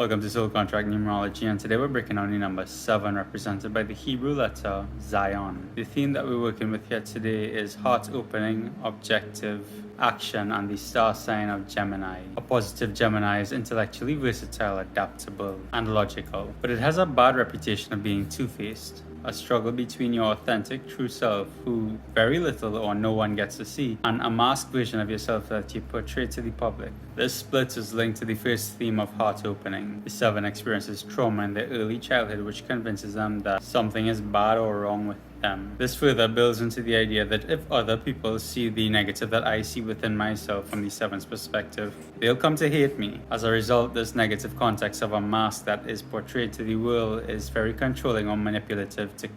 Welcome to Soul Contract Numerology, and today we're breaking down the number 7 represented by the Hebrew letter Zion. The theme that we're working with here today is heart opening, objective, action, and the star sign of Gemini. A positive Gemini is intellectually versatile, adaptable, and logical, but it has a bad reputation of being two-faced. A struggle between your authentic true self, who very little or no one gets to see, and a masked version of yourself that you portray to the public. This split is linked to the first theme of heart opening. The 7 experiences trauma in their early childhood, which convinces them that something is bad or wrong with them. This further builds into the idea that if other people see the negative that I see within myself from the 7's perspective, they'll come to hate me. As a result, this negative context of a mask that is portrayed to the world is very controlling or manipulative to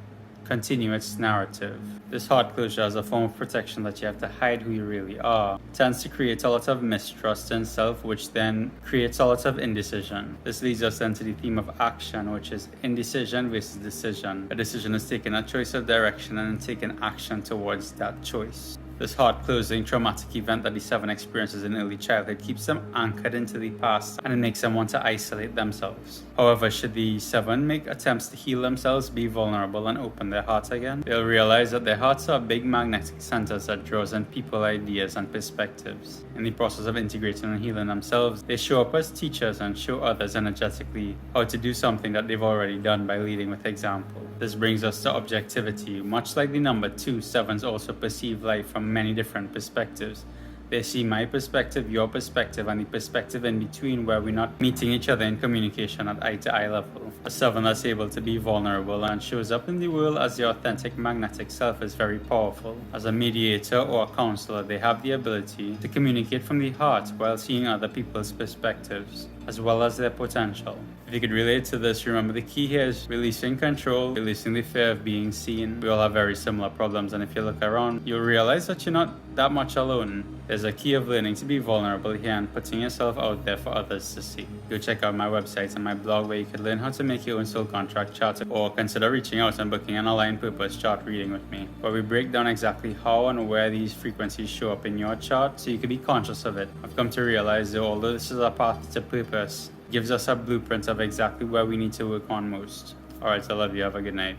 continue its narrative. This heart closure as a form of protection that you have to hide who you really are tends to create a lot of mistrust in self, which then creates a lot of indecision. This leads us then to the theme of action, which is indecision versus decision. A decision is taking a choice of direction and then taking action towards that choice. This heart-closing traumatic event that the 7 experiences in early childhood keeps them anchored into the past, and it makes them want to isolate themselves. However, should the 7 make attempts to heal themselves, be vulnerable, and open their hearts again, they'll realize that their hearts are big magnetic centers that draws in people, ideas, and perspectives. In the process of integrating and healing themselves, they show up as teachers and show others energetically how to do something that they've already done by leading with example. This brings us to objectivity. Much like the number 2, 7s also perceive life from many different perspectives. They see my perspective, your perspective, and the perspective in between where we're not meeting each other in communication at eye-to-eye level. A 7 that's able to be vulnerable and shows up in the world as their authentic magnetic self is very powerful. As a mediator or a counselor, they have the ability to communicate from the heart while seeing other people's perspectives, as well as their potential. If you could relate to this, remember the key here is releasing control, releasing the fear of being seen. We all have very similar problems, and if you look around, you'll realize that you're not that much alone. There's a key of learning to be vulnerable here and putting yourself out there for others to see. Go check out my website and my blog where you could learn how to make your own soul contract chart, or consider reaching out and booking an aligned purpose chart reading with me, where we break down exactly how and where these frequencies show up in your chart so you can be conscious of it. I've come to realize that although this is a path to purpose, gives us a blueprint of exactly where we need to work on most. Alright, I love you. Have a good night.